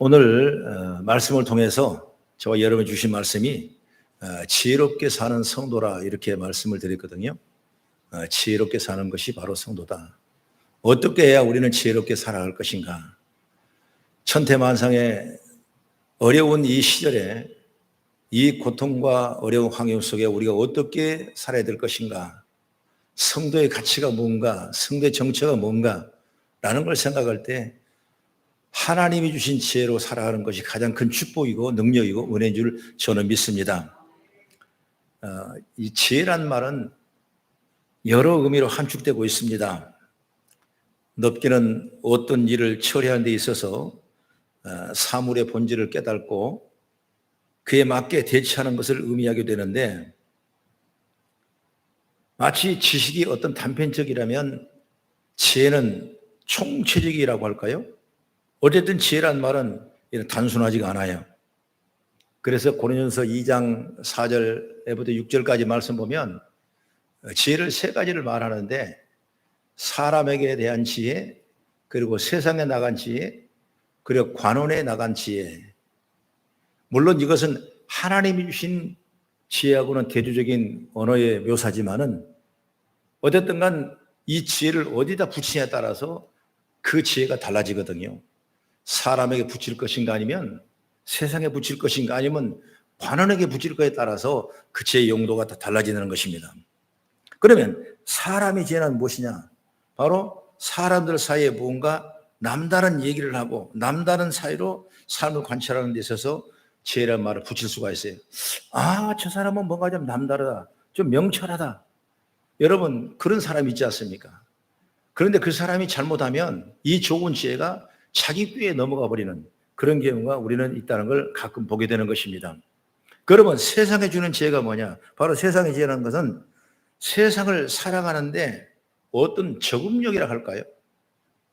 오늘 말씀을 통해서 저와 여러분이 주신 말씀이 지혜롭게 사는 성도라 이렇게 말씀을 드렸거든요. 지혜롭게 사는 것이 바로 성도다. 어떻게 해야 우리는 지혜롭게 살아갈 것인가? 천태만상의 어려운 이 시절에 이 고통과 어려운 환경 속에 우리가 어떻게 살아야 될 것인가? 성도의 가치가 뭔가? 성도의 정체가 뭔가? 라는 걸 생각할 때 하나님이 주신 지혜로 살아가는 것이 가장 큰 축복이고 능력이고 은혜인 줄 저는 믿습니다. 이 지혜란 말은 여러 의미로 함축되고 있습니다. 넓게는 어떤 일을 처리하는 데 있어서 사물의 본질을 깨닫고 그에 맞게 대처하는 것을 의미하게 되는데, 마치 지식이 어떤 단편적이라면 지혜는 총체적이라고 할까요? 어쨌든 지혜란 말은 단순하지가 않아요. 그래서 고린도전서 2장 4절부터 6절까지 말씀 보면 지혜를 세 가지를 말하는데, 사람에게 대한 지혜, 그리고 세상에 나간 지혜, 그리고 관원에 나간 지혜. 물론 이것은 하나님이 주신 지혜하고는 대조적인 언어의 묘사지만은 어쨌든 간 이 지혜를 어디다 붙이냐에 따라서 그 지혜가 달라지거든요. 사람에게 붙일 것인가 아니면 세상에 붙일 것인가 아니면 관원에게 붙일 것에 따라서 그 지혜의 용도가 다 달라지는 것입니다. 그러면 사람의 지혜는 무엇이냐? 바로 사람들 사이에 뭔가 남다른 얘기를 하고 남다른 사이로 삶을 관찰하는 데 있어서 지혜라는 말을 붙일 수가 있어요. 저 사람은 뭔가 좀 남다르다, 좀 명철하다. 여러분, 그런 사람이 있지 않습니까? 그런데 그 사람이 잘못하면 이 좋은 지혜가 자기 꾀에 넘어가 버리는 그런 경우가 우리는 있다는 걸 가끔 보게 되는 것입니다. 그러면 세상에 주는 지혜가 뭐냐? 바로 세상의 지혜라는 것은 세상을 살아가는데 어떤 적응력이라 할까요?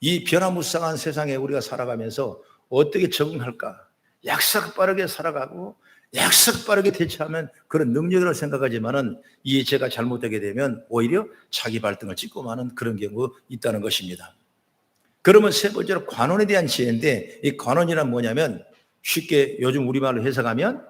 이 변화무쌍한 세상에 우리가 살아가면서 어떻게 적응할까? 약삭 빠르게 살아가고 약삭 빠르게 대처하면 그런 능력이라고 생각하지만은 이 죄가 잘못되게 되면 오히려 자기 발등을 찍고 마는 그런 경우가 있다는 것입니다. 그러면 세 번째로 관원에 대한 지혜인데, 이 관원이란 뭐냐면 쉽게 요즘 우리말로 해석하면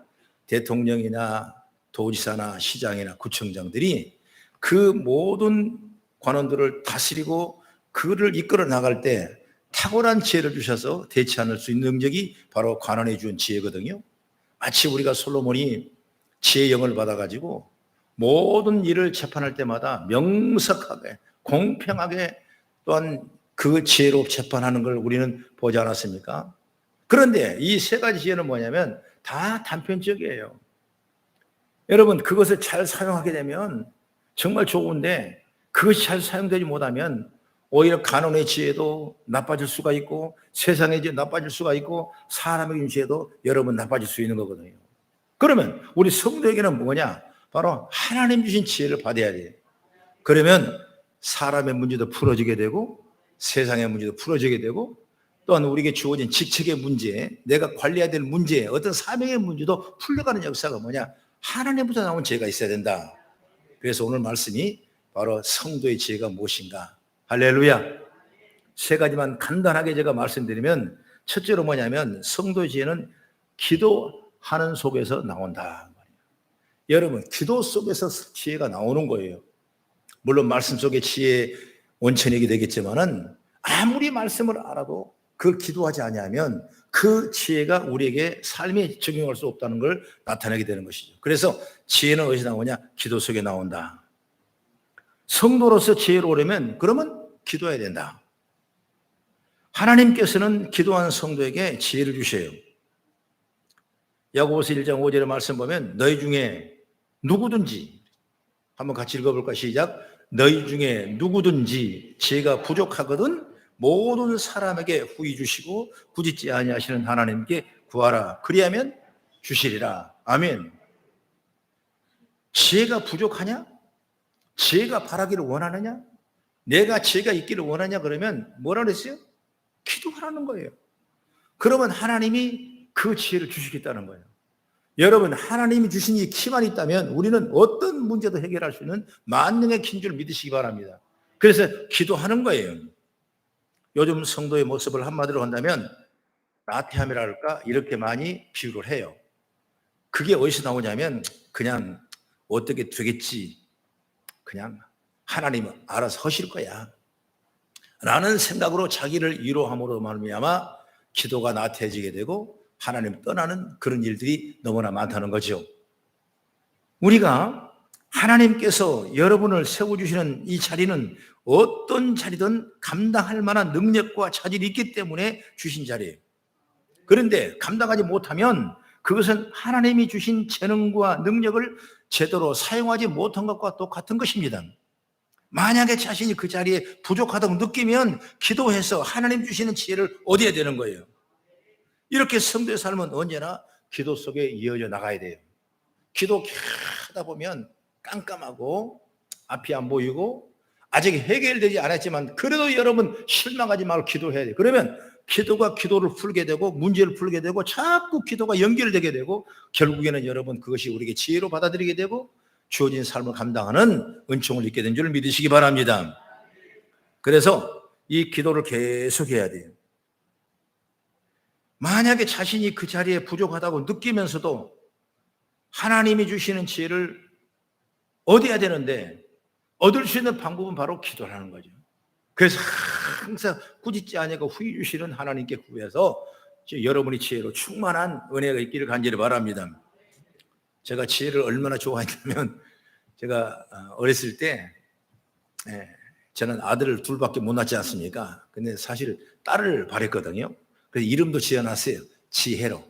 대통령이나 도지사나 시장이나 구청장들이 그 모든 관원들을 다스리고 그를 이끌어 나갈 때 탁월한 지혜를 주셔서 대처할 수 있는 능력이 바로 관원에 준 지혜거든요. 마치 우리가 솔로몬이 지혜의 영을 받아가지고 모든 일을 재판할 때마다 명석하게 공평하게 또한 그 지혜로 재판하는 걸 우리는 보지 않았습니까? 그런데 이 세 가지 지혜는 뭐냐면 다 단편적이에요. 여러분, 그것을 잘 사용하게 되면 정말 좋은데 그것이 잘 사용되지 못하면 오히려 간원의 지혜도 나빠질 수가 있고 세상의 지혜도 나빠질 수가 있고 사람의 지혜도 여러분 나빠질 수 있는 거거든요. 그러면 우리 성도에게는 뭐냐? 바로 하나님 주신 지혜를 받아야 돼요. 그러면 사람의 문제도 풀어지게 되고 세상의 문제도 풀어지게 되고 또한 우리에게 주어진 직책의 문제, 내가 관리해야 될 문제, 어떤 사명의 문제도 풀려가는 역사가 뭐냐? 하나님부터 나온 지혜가 있어야 된다. 그래서 오늘 말씀이 바로 성도의 지혜가 무엇인가? 할렐루야. 세 가지만 간단하게 제가 말씀드리면, 첫째로 뭐냐면 성도의 지혜는 기도하는 속에서 나온다. 여러분, 기도 속에서 지혜가 나오는 거예요. 물론 말씀 속에 지혜의 원천이게 되겠지만은 아무리 말씀을 알아도 그걸 기도하지 아니하면 그 지혜가 우리에게 삶에 적용할 수 없다는 걸 나타내게 되는 것이죠. 그래서 지혜는 어디서 나오냐? 기도 속에 나온다. 성도로서 지혜로우려면 그러면 기도해야 된다. 하나님께서는 기도하는 성도에게 지혜를 주셔요. 야고보서 1장 5절의 말씀 보면 너희 중에 누구든지, 한번 같이 읽어볼까? 시작. 너희 중에 누구든지 지혜가 부족하거든 모든 사람에게 후히 주시고 꾸짖지 아니하시는 하나님께 구하라. 그리하면 주시리라. 아멘. 지혜가 부족하냐? 지혜가 바라기를 원하느냐? 내가 지혜가 있기를 원하냐? 그러면 뭐라 그랬어요? 기도하라는 거예요. 그러면 하나님이 그 지혜를 주시겠다는 거예요. 여러분, 하나님이 주신 이 키만 있다면 우리는 어떤 문제도 해결할 수 있는 만능의 키인 줄 믿으시기 바랍니다. 그래서 기도하는 거예요. 요즘 성도의 모습을 한마디로 한다면 나태함이랄까 이렇게 많이 비유를 해요. 그게 어디서 나오냐면 그냥 어떻게 되겠지, 그냥 하나님은 알아서 하실 거야 라는 생각으로 자기를 위로함으로 말미암아 기도가 나태해지게 되고 하나님 떠나는 그런 일들이 너무나 많다는 거죠. 우리가 하나님께서 여러분을 세워주시는 이 자리는 어떤 자리든 감당할 만한 능력과 자질이 있기 때문에 주신 자리예요. 그런데 감당하지 못하면 그것은 하나님이 주신 재능과 능력을 제대로 사용하지 못한 것과 똑같은 것입니다. 만약에 자신이 그 자리에 부족하다고 느끼면 기도해서 하나님 주시는 지혜를 얻어야 되는 거예요. 이렇게 성도의 삶은 언제나 기도 속에 이어져 나가야 돼요. 기도 하다 보면 깜깜하고 앞이 안 보이고 아직 해결되지 않았지만 그래도 여러분 실망하지 말고 기도해야 돼요. 그러면 기도가 기도를 풀게 되고 문제를 풀게 되고 자꾸 기도가 연결되게 되고 결국에는 여러분 그것이 우리에게 지혜로 받아들이게 되고 주어진 삶을 감당하는 은총을 입게 된 줄 믿으시기 바랍니다. 그래서 이 기도를 계속해야 돼요. 만약에 자신이 그 자리에 부족하다고 느끼면서도 하나님이 주시는 지혜를 얻어야 되는데 얻을 수 있는 방법은 바로 기도라는 거죠. 그래서 항상 꾸짖지 아니하고 후히 주시는 하나님께 구해서 여러분이 지혜로 충만한 은혜가 있기를 간절히 바랍니다. 제가 지혜를 얼마나 좋아했냐면 제가 어렸을 때 저는 아들을 둘밖에 못 낳지 않습니까? 근데 사실 딸을 바랬거든요. 그래서 이름도 지어놨어요. 지혜로.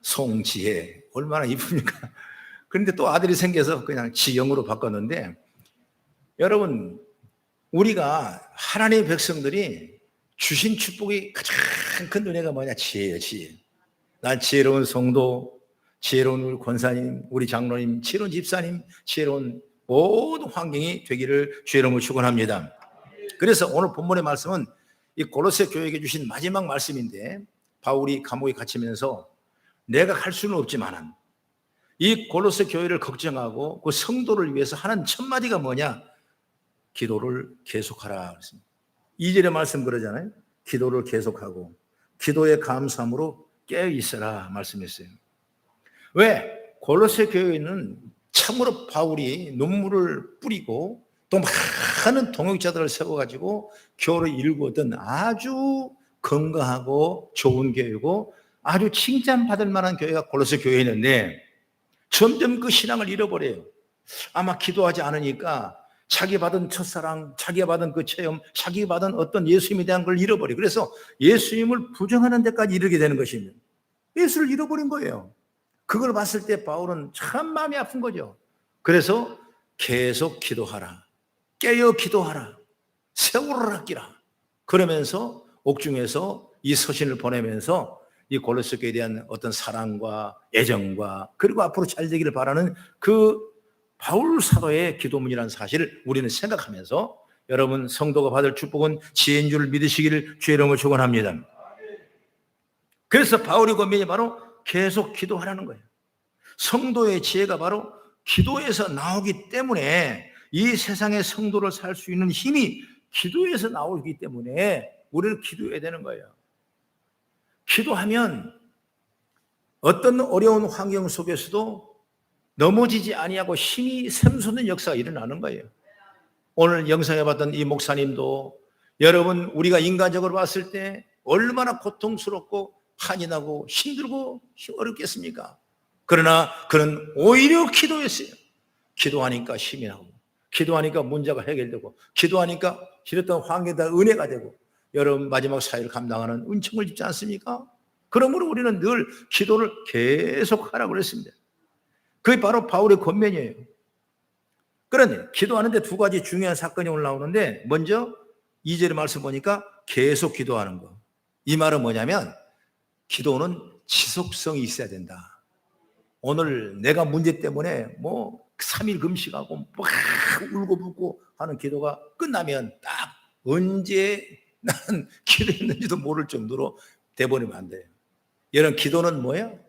송지혜. 얼마나 이쁩니까? 그런데 또 아들이 생겨서 그냥 지영으로 바꿨는데 여러분 우리가 하나님의 백성들이 주신 축복이 가장 큰 은혜가 뭐냐? 지혜예요. 지혜. 난 지혜로운 성도, 지혜로운 우리 권사님, 우리 장로님, 지혜로운 집사님, 지혜로운 모든 환경이 되기를 주의 이름으로 축원합니다. 그래서 오늘 본문의 말씀은 이 골로새 교회에게 주신 마지막 말씀인데 바울이 감옥에 갇히면서 내가 갈 수는 없지만은 이 골로새 교회를 걱정하고 그 성도를 위해서 하는 첫 마디가 뭐냐? 기도를 계속하라 그랬습니다. 2절의 말씀 그러잖아요. 기도를 계속하고 기도에 감사함으로 깨어 있어라 말씀했어요. 왜? 골로새 교회는 참으로 바울이 눈물을 뿌리고 또 많은 동역자들을 세워가지고 교회를 일구었던 아주 건강하고 좋은 교회고 아주 칭찬받을 만한 교회가 골로새 교회였는데 점점 그 신앙을 잃어버려요. 아마 기도하지 않으니까 자기 받은 첫사랑, 자기가 받은 그 체험, 자기가 받은 어떤 예수님에 대한 걸 잃어버려요. 그래서 예수님을 부정하는 데까지 이르게 되는 것입니다. 예수를 잃어버린 거예요. 그걸 봤을 때 바울은 참 마음이 아픈 거죠. 그래서 계속 기도하라. 깨어 기도하라. 세월을 아끼라. 그러면서 옥중에서 이 서신을 보내면서 이 골로새 교회에 대한 어떤 사랑과 애정과 그리고 앞으로 잘 되기를 바라는 그 바울 사도의 기도문이라는 사실을 우리는 생각하면서 여러분 성도가 받을 축복은 지혜인 줄 믿으시기를 주의 이름으로 축원합니다. 그래서 바울의 권면이 바로 계속 기도하라는 거예요. 성도의 지혜가 바로 기도에서 나오기 때문에 이 세상의 성도를 살 수 있는 힘이 기도에서 나오기 때문에 우리는 기도해야 되는 거예요. 기도하면 어떤 어려운 환경 속에서도 넘어지지 아니하고 힘이 샘솟는 역사가 일어나는 거예요. 오늘 영상에 봤던 이 목사님도 여러분 우리가 인간적으로 봤을 때 얼마나 고통스럽고 한이 나고 힘들고 어렵겠습니까? 그러나 그는 오히려 기도했어요. 기도하니까 힘이 나고 기도하니까 문제가 해결되고 기도하니까 싫었던 환경이 은혜가 되고 여러분 마지막 사회를 감당하는 은총을 입지 않습니까? 그러므로 우리는 늘 기도를 계속하라고 그랬습니다. 그게 바로 바울의 권면이에요. 그런데 기도하는데 두 가지 중요한 사건이 올라오는데 먼저 2절의 말씀 보니까 계속 기도하는 거. 이 말은 뭐냐면 기도는 지속성이 있어야 된다. 오늘 내가 문제 때문에 3일 금식하고 막 울고 붓고 하는 기도가 끝나면 딱 언제 나는 기도했는지도 모를 정도로 돼버리면 안 돼요. 여러분 기도는 뭐예요?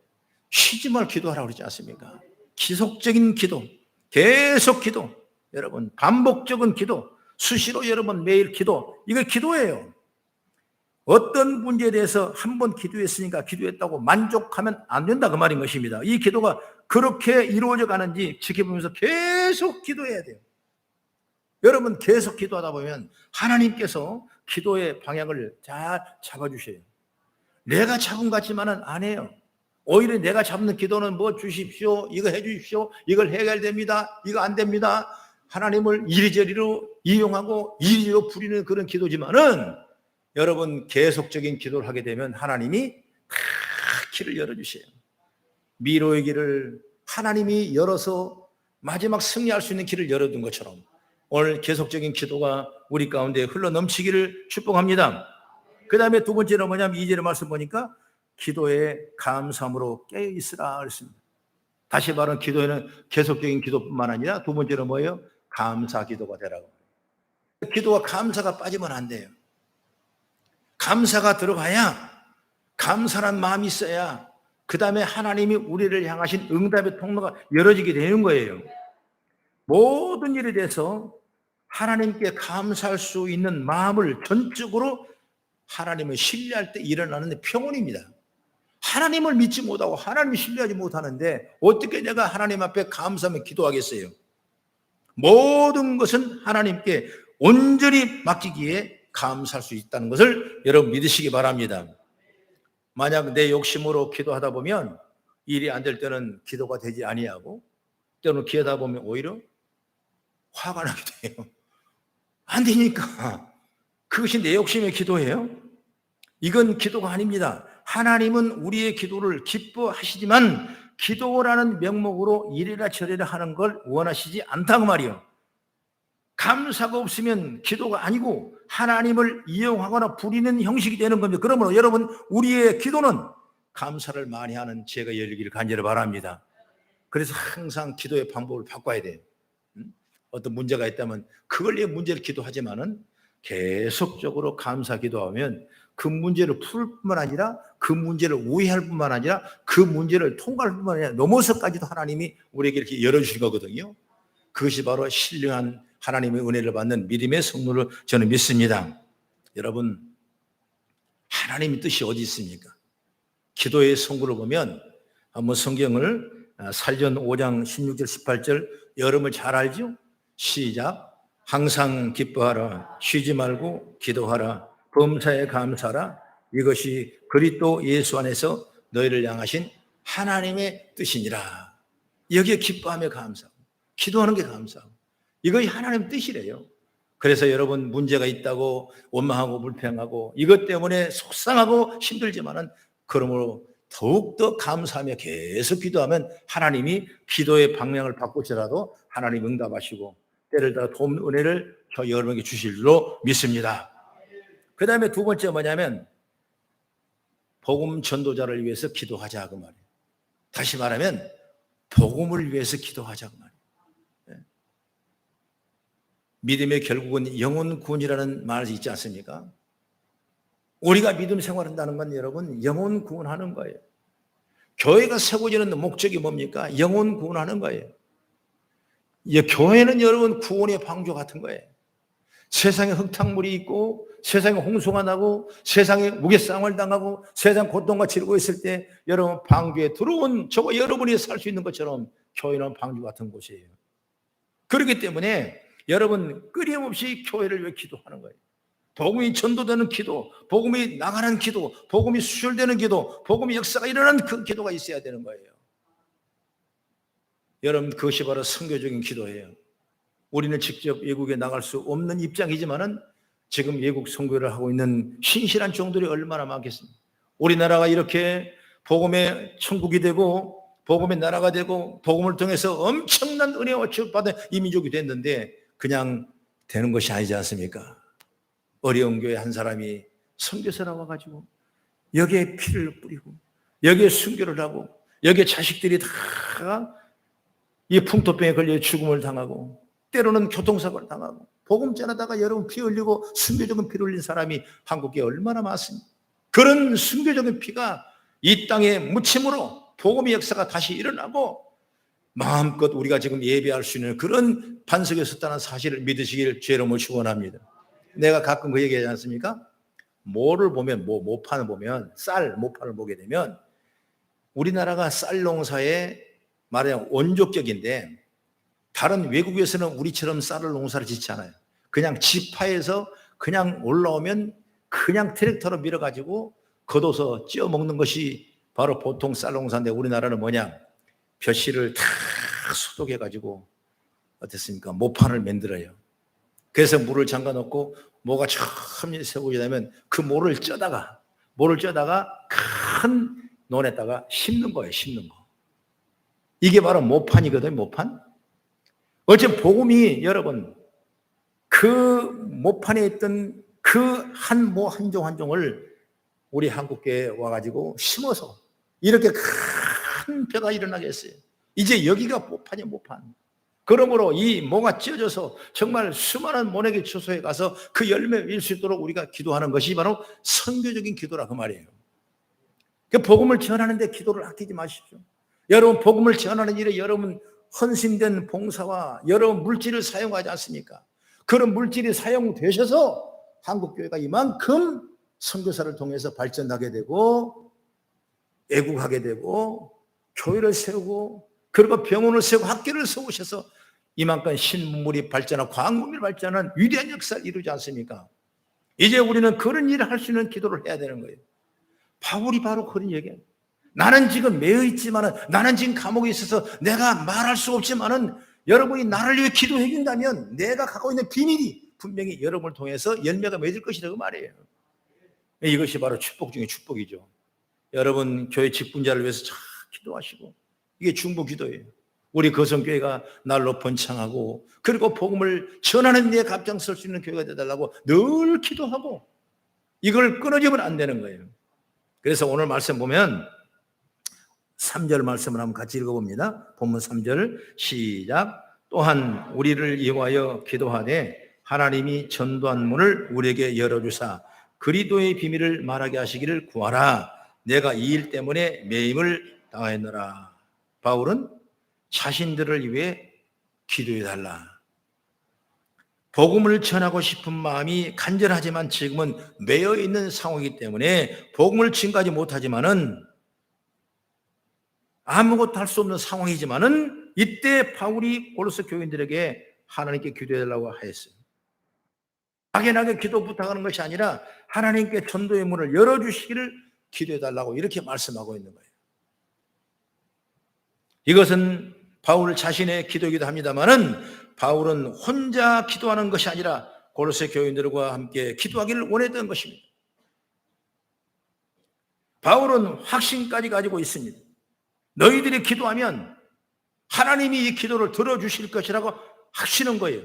쉬지 말고 기도하라고 그러지 않습니까? 지속적인 기도, 계속 기도, 여러분 반복적인 기도, 수시로 여러분 매일 기도, 이걸 기도예요. 어떤 문제에 대해서 한 번 기도했으니까 기도했다고 만족하면 안 된다 그 말인 것입니다. 이 기도가 그렇게 이루어져 가는지 지켜보면서 계속 기도해야 돼요. 여러분 계속 기도하다 보면 하나님께서 기도의 방향을 잘 잡아주셔요. 내가 잡은 것 같지만은 안 해요. 오히려 내가 잡는 기도는 뭐 주십시오, 이거 해 주십시오, 이걸 해결됩니다, 이거 안 됩니다. 하나님을 이리저리로 이용하고 이리로 부리는 그런 기도지만은 여러분 계속적인 기도를 하게 되면 하나님이 다 길을 열어주세요. 미로의 길을 하나님이 열어서 마지막 승리할 수 있는 길을 열어둔 것처럼 오늘 계속적인 기도가 우리 가운데 흘러넘치기를 축복합니다. 그 다음에 두 번째는 뭐냐면 2절의 말씀 보니까 기도에 감사함으로 깨어있으라 그랬습니다. 다시 말하면 기도에는 계속적인 기도뿐만 아니라 두 번째는 뭐예요? 감사 기도가 되라고. 기도와 감사가 빠지면 안 돼요. 감사가 들어가야, 감사란 마음이 있어야 그 다음에 하나님이 우리를 향하신 응답의 통로가 열어지게 되는 거예요. 모든 일에 대해서 하나님께 감사할 수 있는 마음을 전적으로 하나님을 신뢰할 때 일어나는 평온입니다. 하나님을 믿지 못하고 하나님을 신뢰하지 못하는데 어떻게 내가 하나님 앞에 감사하며 기도하겠어요? 모든 것은 하나님께 온전히 맡기기에 감사할 수 있다는 것을 여러분 믿으시기 바랍니다. 만약 내 욕심으로 기도하다 보면 일이 안 될 때는 기도가 되지 아니하고 때로는 기도하다 보면 오히려 화가 나게 돼요. 안 되니까. 그것이 내 욕심의 기도예요? 이건 기도가 아닙니다. 하나님은 우리의 기도를 기뻐하시지만 기도라는 명목으로 이래라 저래라 하는 걸 원하시지 않다고 말이에요. 감사가 없으면 기도가 아니고 하나님을 이용하거나 부리는 형식이 되는 겁니다. 그러므로 여러분 우리의 기도는 감사를 많이 하는 죄가 열리기를 간절히 바랍니다. 그래서 항상 기도의 방법을 바꿔야 돼요. 어떤 문제가 있다면 그걸 위해 문제를 기도하지만은 계속적으로 감사 기도하면 그 문제를 풀 뿐만 아니라 그 문제를 우회할 뿐만 아니라 그 문제를 통과할 뿐만 아니라 넘어서까지도 하나님이 우리에게 이렇게 열어주신 거거든요. 그것이 바로 신령한 하나님의 은혜를 받는 믿음의 성도를 저는 믿습니다. 여러분 하나님의 뜻이 어디 있습니까? 기도의 성구를 보면 한번 성경을 살전 5장 16절 18절 여러분 잘 알죠? 시작. 항상 기뻐하라. 쉬지 말고 기도하라. 범사에 감사하라. 이것이 그리스도 예수 안에서 너희를 향하신 하나님의 뜻이니라. 여기에 기뻐하며 감사하고 기도하는 게 감사하고 이것이 하나님의 뜻이래요. 그래서 여러분 문제가 있다고 원망하고 불평하고 이것 때문에 속상하고 힘들지만은 그러므로 더욱더 감사하며 계속 기도하면 하나님이 기도의 방향을 바꾸시라도 하나님 응답하시고 때를 따라 돕는 은혜를 저 여러분에게 주실 줄로 믿습니다. 그 다음에 두 번째 뭐냐면 복음 전도자를 위해서 기도하자 그 말이에요. 다시 말하면 복음을 위해서 기도하자 그 말이에요. 믿음의 결국은 영혼 구원이라는 말이 있지 않습니까? 우리가 믿음 생활한다는 건 여러분 영혼 구원하는 거예요. 교회가 세워지는 목적이 뭡니까? 영혼 구원하는 거예요. 교회는 여러분 구원의 방주 같은 거예요. 세상에 흙탕물이 있고 세상에 홍수가 나고 세상에 무게싸움을 당하고 세상 고통과 치르고 있을 때 여러분 방주에 들어온 저와 여러분이 살 수 있는 것처럼 교회는 방주 같은 곳이에요. 그렇기 때문에 여러분 끊임없이 교회를 위해 기도하는 거예요. 복음이 전도되는 기도, 복음이 나가는 기도, 복음이 수혈되는 기도, 복음의 역사가 일어나는 그 기도가 있어야 되는 거예요. 여러분 그것이 바로 선교적인 기도예요. 우리는 직접 외국에 나갈 수 없는 입장이지만은 지금 외국 선교를 하고 있는 신실한 종들이 얼마나 많겠습니까? 우리나라가 이렇게 복음의 천국이 되고 복음의 나라가 되고 복음을 통해서 엄청난 은혜와 축복받은 이 민족이 됐는데 그냥 되는 것이 아니지 않습니까? 어려운 교회 한 사람이 선교사라 와가지고 여기에 피를 뿌리고 여기에 순교를 하고 여기에 자식들이 다 이 풍토병에 걸려 죽음을 당하고 때로는 교통사고를 당하고 복음 전하다가 여러분 피 흘리고 순교적인 피를 흘린 사람이 한국에 얼마나 많습니까? 그런 순교적인 피가 이 땅에 묻힘으로 복음의 역사가 다시 일어나고 마음껏 우리가 지금 예배할 수 있는 그런 반석에 섰다는 사실을 믿으시기를 죄로 축원합니다. 내가 가끔 그 얘기하지 않습니까? 모를 보면, 모판을 보면, 모판을 보게 되면, 우리나라가 쌀 농사의 말하자면 원조격인데, 다른 외국에서는 우리처럼 쌀을 농사를 짓지 않아요. 그냥 지파에서 그냥 올라오면 그냥 트랙터로 밀어가지고 걷어서 찧어 먹는 것이 바로 보통 쌀 농사인데, 우리나라는 뭐냐? 벼씨를 다 소독해가지고 어땠습니까? 모판을 만들어요. 그래서 물을 잠가 놓고 모가 처음 세우게 되면 그 모를 쪄다가 큰 논에다가 심는 거예요. 심는 거. 이게 바로 모판이거든요. 모판. 어제 복음이 여러분 그 모판에 있던 그 한 모 한 종 한 종을 우리 한국교회에 와가지고 심어서 이렇게 큰 벼가 일어나게 했어요. 이제 여기가 모판이에요. 모판. 그러므로 이 모가 찢어져서 정말 수많은 모내기 처소에 가서 그 열매 맺을 수 있도록 우리가 기도하는 것이 바로 선교적인 기도라 그 말이에요. 그 복음을 전하는데 기도를 아끼지 마십시오. 여러분 복음을 전하는 일에 여러분 헌신된 봉사와 여러 물질을 사용하지 않습니까? 그런 물질이 사용되셔서 한국교회가 이만큼 선교사를 통해서 발전하게 되고 애국하게 되고 교회를 세우고 그리고 병원을 세우고 학교를 세우셔서 이만큼 신문물이 발전하고 과학문물이 발전하는 위대한 역사를 이루지 않습니까? 이제 우리는 그런 일을 할 수 있는 기도를 해야 되는 거예요. 바울이 바로 그런 얘기예요. 나는 지금 매여 있지만은, 나는 지금 감옥에 있어서 내가 말할 수 없지만은 여러분이 나를 위해 기도해 준다면 내가 갖고 있는 비밀이 분명히 여러분을 통해서 열매가 맺을 것이라고 말이에요. 이것이 바로 축복 중에 축복이죠. 여러분 교회 직분자를 위해서 잘 기도하시고, 이게 중보 기도예요. 우리 거성교회가 날로 번창하고 그리고 복음을 전하는 데 앞장설 수 있는 교회가 되달라고 늘 기도하고, 이걸 끊어지면 안 되는 거예요. 그래서 오늘 말씀 보면 3절 말씀을 한번 같이 읽어봅니다. 본문 3절 시작. 또한 우리를 이용하여 기도하되 하나님이 전도한 문을 우리에게 열어주사 그리스도의 비밀을 말하게 하시기를 구하라. 내가 이 일 때문에 매임을 당하였노라. 바울은 자신들을 위해 기도해달라. 복음을 전하고 싶은 마음이 간절하지만 지금은 매여 있는 상황이기 때문에 복음을 증거하지 못하지만은 아무것도 할 수 없는 상황이지만은 이때 바울이 고로스 교인들에게 하나님께 기도해달라고 하였어요. 막연하게 기도 부탁하는 것이 아니라 하나님께 전도의 문을 열어주시기를 기도해달라고 이렇게 말씀하고 있는 거예요. 이것은 바울 자신의 기도이기도 합니다만은 바울은 혼자 기도하는 것이 아니라 고로새 교인들과 함께 기도하기를 원했던 것입니다. 바울은 확신까지 가지고 있습니다. 너희들이 기도하면 하나님이 이 기도를 들어주실 것이라고 하시는 거예요.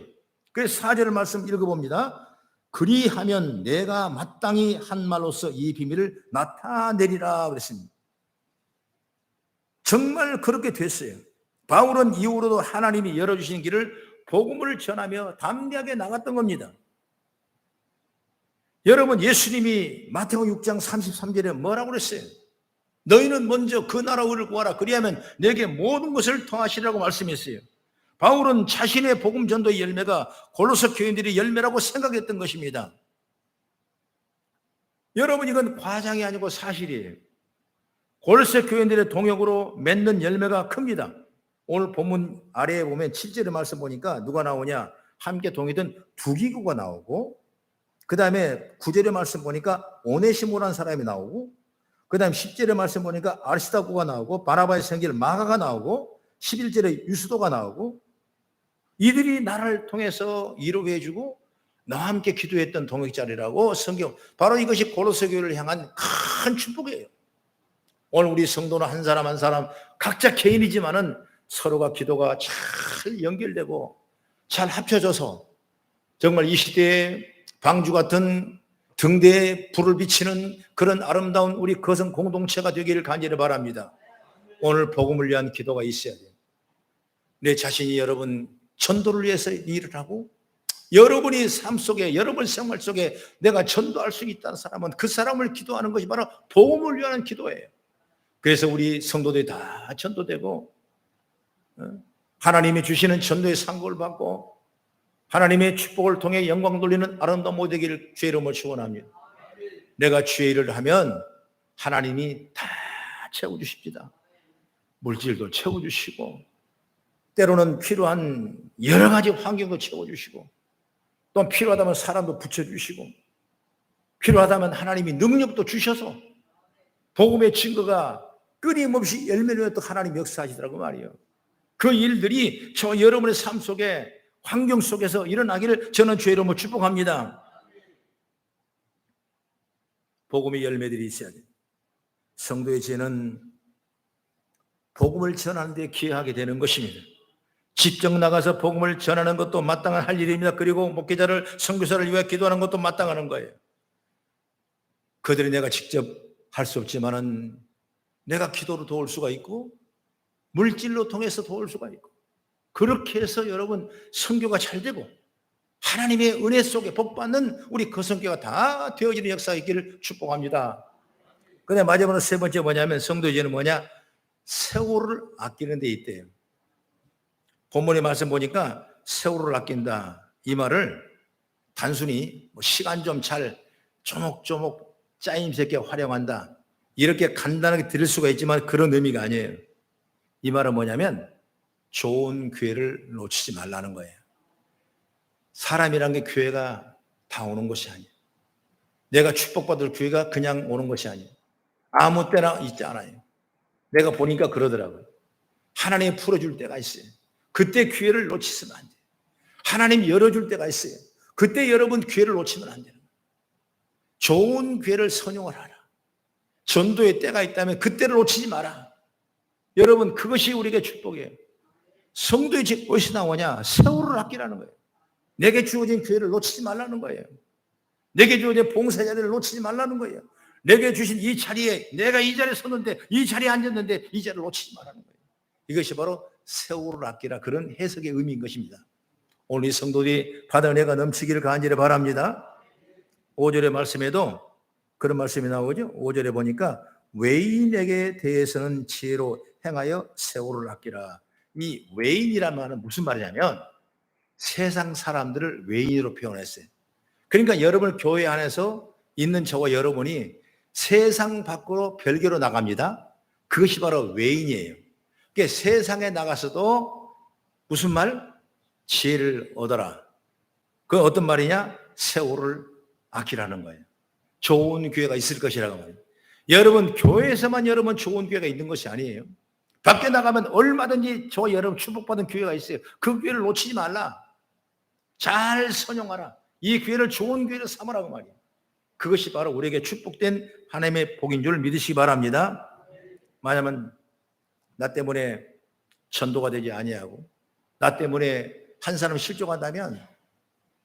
그래서 4절 말씀 읽어봅니다. 그리하면 내가 마땅히 한 말로서 이 비밀을 나타내리라 그랬습니다. 정말 그렇게 됐어요. 바울은 이후로도 하나님이 열어주신 길을 복음을 전하며 담대하게 나갔던 겁니다. 여러분, 예수님이 마태복음 6장 33절에 뭐라고 그랬어요? 너희는 먼저 그 나라를 구하라. 그리하면 내게 모든 것을 더하시라고 말씀했어요. 바울은 자신의 복음 전도의 열매가 골로새 교인들의 열매라고 생각했던 것입니다. 여러분, 이건 과장이 아니고 사실이에요. 골로새 교인들의 동역으로 맺는 열매가 큽니다. 오늘 본문 아래에 보면 7절의 말씀 보니까 누가 나오냐? 함께 동역했던 두기고가 나오고, 그 다음에 9절의 말씀 보니까 오네시모라는 사람이 나오고, 그 다음에 10절의 말씀 보니까 아리스다고가 나오고, 바나바의 생길 마가가 나오고, 11절에 유수도가 나오고, 이들이 나를 통해서 이루게 해주고 나와 함께 기도했던 동역자리라고 성경, 바로 이것이 고로새 교회를 향한 큰 축복이에요. 오늘 우리 성도는 한 사람 한 사람 각자 개인이지만은 서로가 기도가 잘 연결되고 잘 합쳐져서 정말 이 시대에 방주 같은 등대에 불을 비치는 그런 아름다운 우리 거성 공동체가 되기를 간절히 바랍니다. 오늘 복음을 위한 기도가 있어야 돼요. 내 자신이 여러분 전도를 위해서 일을 하고, 여러분이 삶 속에, 여러분 생활 속에 내가 전도할 수 있다는 사람은 그 사람을 기도하는 것이 바로 복음을 위한 기도예요. 그래서 우리 성도들이 다 전도되고 하나님이 주시는 전도의 상급을 받고 하나님의 축복을 통해 영광 돌리는 아름다운 모델 되기를 주의 이름으로 축원합니다. 내가 주의 일을 하면 하나님이 다 채워주십니다. 물질도 채워주시고 때로는 필요한 여러 가지 환경도 채워주시고 또 필요하다면 사람도 붙여주시고 필요하다면 하나님이 능력도 주셔서 복음의 증거가 끊임없이 열매를 또 하나님 역사하시더라고 말이에요. 그 일들이 저 여러분의 삶 속에 환경 속에서 일어나기를 저는 주의 이름으로 축복합니다. 복음의 열매들이 있어야 돼요. 성도의 죄는 복음을 전하는 데 기여하게 되는 것입니다. 직접 나가서 복음을 전하는 것도 마땅한 할 일입니다. 그리고 목회자를 선교사를 위해 기도하는 것도 마땅한 거예요. 그들이 내가 직접 할 수 없지만은 내가 기도로 도울 수가 있고 물질로 통해서 도울 수가 있고 그렇게 해서 여러분 선교가 잘 되고 하나님의 은혜 속에 복받는 우리 거성교가 다 되어지는 역사가 있기를 축복합니다. 그다음에 마지막으로 세 번째 뭐냐면 성도의 죄는 뭐냐? 세월을 아끼는 데 있대요. 본문의 말씀 보니까 세월을 아낀다. 이 말을 단순히 시간 좀 잘 조목조목 짜임새 있게 활용한다. 이렇게 간단하게 들을 수가 있지만 그런 의미가 아니에요. 이 말은 뭐냐면 좋은 기회를 놓치지 말라는 거예요. 사람이란 게 기회가 다 오는 것이 아니에요. 내가 축복받을 기회가 그냥 오는 것이 아니에요. 아무 때나 있지 않아요. 내가 보니까 그러더라고요. 하나님이 풀어줄 때가 있어요. 그때 기회를 놓치면 안 돼요. 하나님 열어줄 때가 있어요. 그때 여러분 기회를 놓치면 안 되는 거예요. 좋은 기회를 선용을 하라. 전도의 때가 있다면 그때를 놓치지 마라. 여러분 그것이 우리에게 축복이에요. 성도의 집 무엇이 나오냐? 세월을 아끼라는 거예요. 내게 주어진 기회를 놓치지 말라는 거예요. 내게 주어진 봉사 자리를 놓치지 말라는 거예요. 내게 주신 이 자리에 내가 이 자리에 섰는데 이 자리에 앉았는데 이 자리를 놓치지 말라는 거예요. 이것이 바로 세월을 아끼라 그런 해석의 의미인 것입니다. 오늘 이 성도들이 받은 은혜가 넘치기를 간절히 바랍니다. 5절의 말씀에도 그런 말씀이 나오죠. 5절에 보니까 외인에게 대해서는 지혜로 행하여 세월을 아끼라. 이 외인이라는 말은 무슨 말이냐면 세상 사람들을 외인으로 표현했어요. 그러니까 여러분 교회 안에서 있는 저와 여러분이 세상 밖으로 별개로 나갑니다. 그것이 바로 외인이에요. 그러니까 세상에 나가서도 무슨 말? 지혜를 얻어라. 그건 어떤 말이냐? 세월을 아끼라는 거예요. 좋은 기회가 있을 것이라고 말해요. 여러분 교회에서만 여러분 좋은 기회가 있는 것이 아니에요. 밖에 나가면 얼마든지 저와 여러분 축복받은 기회가 있어요. 그 기회를 놓치지 말라. 잘 선용하라. 이 기회를 좋은 기회로 삼으라고 말이에요. 그것이 바로 우리에게 축복된 하나님의 복인 줄 믿으시기 바랍니다. 만약은 나 때문에 전도가 되지 아니하고 나 때문에 한 사람이 실족한다면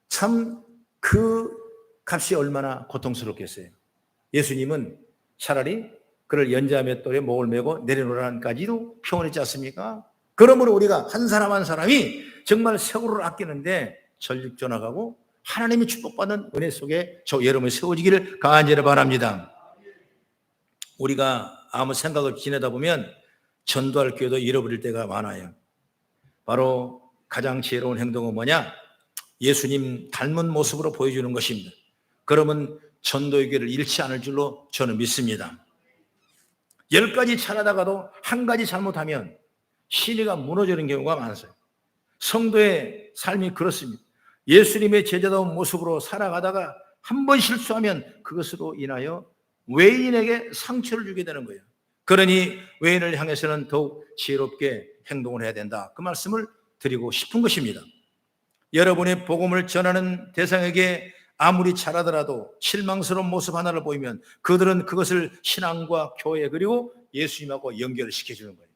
참 그 값이 얼마나 고통스럽겠어요. 예수님은 차라리 그를 연자몇 돌에 목을 메고 내려놓으라는까지도 표현했지 않습니까? 그러므로 우리가 한 사람 한 사람이 정말 세월을 아끼는데 전립전화가고 하나님이 축복받는 은혜 속에 저 여러분이 세워지기를 간절히 바랍니다. 우리가 아무 생각 없이 지내다 보면 전도할 기회도 잃어버릴 때가 많아요. 바로 가장 지혜로운 행동은 뭐냐? 예수님 닮은 모습으로 보여주는 것입니다. 그러면 전도의 기회를 잃지 않을 줄로 저는 믿습니다. 10가지 잘하다가도 한 가지 잘못하면 신의가 무너지는 경우가 많아요. 성도의 삶이 그렇습니다. 예수님의 제자다운 모습으로 살아가다가 한 번 실수하면 그것으로 인하여 외인에게 상처를 주게 되는 거예요. 그러니 외인을 향해서는 더욱 지혜롭게 행동을 해야 된다. 그 말씀을 드리고 싶은 것입니다. 여러분의 복음을 전하는 대상에게 아무리 잘하더라도 실망스러운 모습 하나를 보이면 그들은 그것을 신앙과 교회 그리고 예수님하고 연결시켜주는 거예요.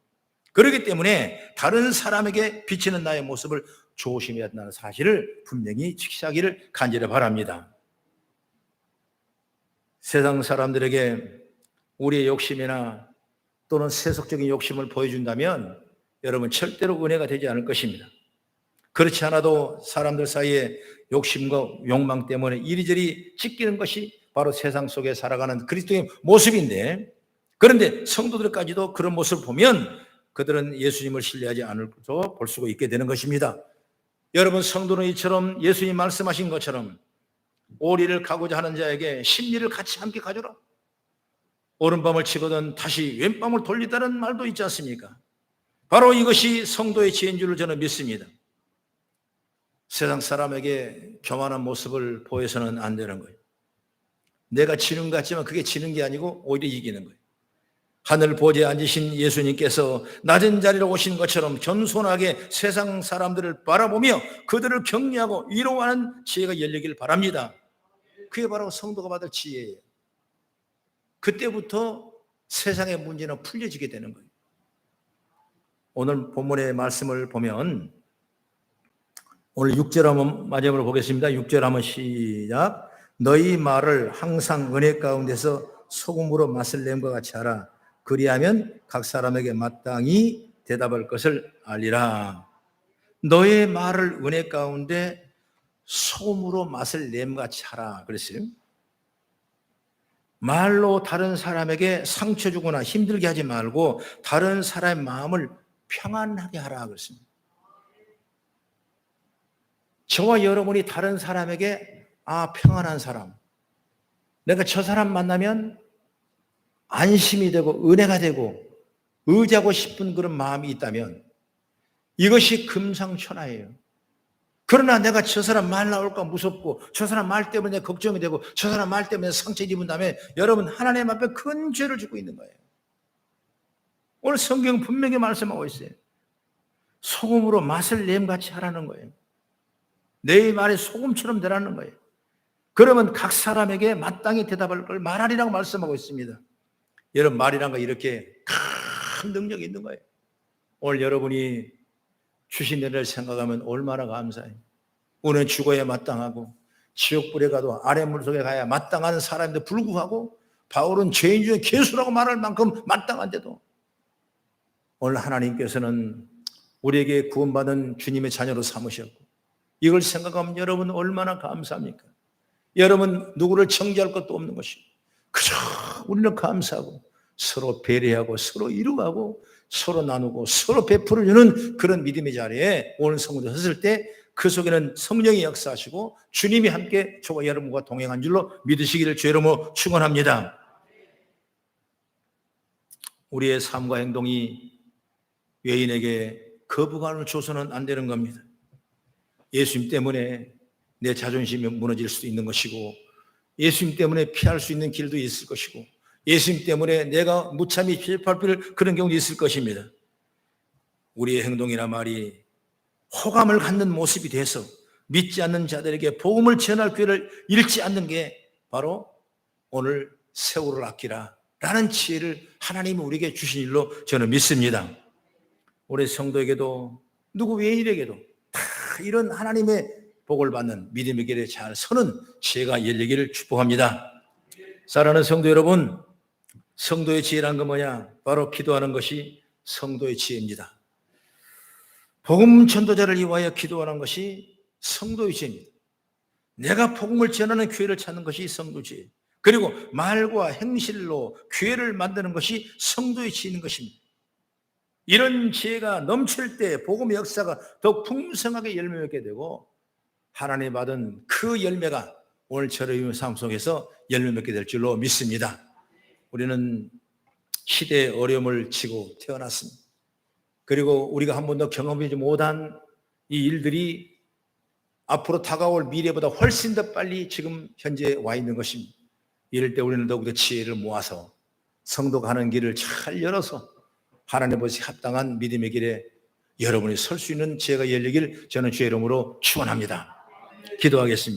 그렇기 때문에 다른 사람에게 비치는 나의 모습을 조심해야 한다는 사실을 분명히 지키시기를 간절히 바랍니다. 세상 사람들에게 우리의 욕심이나 또는 세속적인 욕심을 보여준다면 여러분 절대로 은혜가 되지 않을 것입니다. 그렇지 않아도 사람들 사이에 욕심과 욕망 때문에 이리저리 찢기는 것이 바로 세상 속에 살아가는 그리스도의 모습인데, 그런데 성도들까지도 그런 모습을 보면 그들은 예수님을 신뢰하지 않을 것으로 볼 수가 있게 되는 것입니다. 여러분 성도는 이처럼 예수님 말씀하신 것처럼 오리를 가고자 하는 자에게 심리를 같이 함께 가져라. 오른밤을 치거든 다시 왼밤을 돌리다는 말도 있지 않습니까? 바로 이것이 성도의 지혜인 줄을 저는 믿습니다. 세상 사람에게 교만한 모습을 보여서는 안 되는 거예요. 내가 지는 것 같지만 그게 지는 게 아니고 오히려 이기는 거예요. 하늘 보좌에 앉으신 예수님께서 낮은 자리로 오신 것처럼 겸손하게 세상 사람들을 바라보며 그들을 격려하고 위로하는 지혜가 열리길 바랍니다. 그게 바로 성도가 받을 지혜예요. 그때부터 세상의 문제는 풀려지게 되는 거예요. 오늘 본문의 말씀을 보면 오늘 6절 한번 마지막으로 보겠습니다. 6절 한번 시작. 너희 말을 항상 은혜 가운데서 소금으로 맛을 낸것 같이 하라. 그리하면 각 사람에게 마땅히 대답할 것을 알리라. 너의 말을 은혜 가운데 소금으로 맛을 낸것 같이 하라 그랬어요. 말로 다른 사람에게 상처 주거나 힘들게 하지 말고 다른 사람의 마음을 평안하게 하라 그랬습니다. 저와 여러분이 다른 사람에게 평안한 사람, 내가 저 사람 만나면 안심이 되고 은혜가 되고 의지하고 싶은 그런 마음이 있다면 이것이 금상첨화예요. 그러나 내가 저 사람 말 나올까 무섭고 저 사람 말 때문에 걱정이 되고 저 사람 말 때문에 상처 입은 다음에 여러분 하나님 앞에 큰 죄를 짓고 있는 거예요. 오늘 성경 분명히 말씀하고 있어요. 소금으로 맛을 냄같이 하라는 거예요. 내 말이 소금처럼 되라는 거예요. 그러면 각 사람에게 마땅히 대답할 걸 말하리라고 말씀하고 있습니다. 여러분 말이란 거 이렇게 큰 능력이 있는 거예요. 오늘 여러분이 주신 은혜를 생각하면 얼마나 감사해요. 우리는 죽어야 마땅하고 지옥불에 가도 아래 물속에 가야 마땅한 사람인데 불구하고 바울은 죄인 중에 괴수라고 말할 만큼 마땅한데도 오늘 하나님께서는 우리에게 구원받은 주님의 자녀로 삼으셨고 이걸 생각하면 여러분 얼마나 감사합니까? 여러분 누구를 정죄할 것도 없는 것이 그저 우리는 감사하고 서로 배려하고 서로 이루하고 서로 나누고 서로 베풀어주는 그런 믿음의 자리에 오늘 성도들 섰을 때 그 속에는 성령이 역사하시고 주님이 함께 저와 여러분과 동행한 줄로 믿으시기를 주 이름으로 축원합니다. 우리의 삶과 행동이 외인에게 거부감을 줘서는 안 되는 겁니다. 예수님 때문에 내 자존심이 무너질 수도 있는 것이고 예수님 때문에 피할 수 있는 길도 있을 것이고 예수님 때문에 내가 무참히 밟힐 그런 경우도 있을 것입니다. 우리의 행동이나 말이 호감을 갖는 모습이 돼서 믿지 않는 자들에게 복음을 전할 기회를 잃지 않는 게 바로 오늘 세월을 아끼라 라는 지혜를 하나님이 우리에게 주신 일로 저는 믿습니다. 우리 성도에게도 누구 외인에게도 다 이런 하나님의 복을 받는 믿음의 길에 잘 서는 지혜가 열리기를 축복합니다. 사랑하는 성도 여러분, 성도의 지혜란 건 뭐냐? 바로 기도하는 것이 성도의 지혜입니다. 복음 전도자를 위하여 기도하는 것이 성도의 지혜입니다. 내가 복음을 전하는 기회를 찾는 것이 성도의 지혜. 그리고 말과 행실로 기회를 만드는 것이 성도의 지혜인 것입니다. 이런 지혜가 넘칠 때 복음의 역사가 더 풍성하게 열매 맺게 되고 하나님 받은 그 열매가 오늘 저의 삶 속에서 열매 맺게 될 줄로 믿습니다. 우리는 시대의 어려움을 지고 태어났습니다. 그리고 우리가 한 번도 경험하지 못한 이 일들이 앞으로 다가올 미래보다 훨씬 더 빨리 지금 현재 와 있는 것입니다. 이럴 때 우리는 더욱더 지혜를 모아서 성도가 하는 길을 잘 열어서 하나님 보시 합당한 믿음의 길에 여러분이 설 수 있는 지혜가 열리길 저는 주의 이름으로 축원합니다. 기도하겠습니다.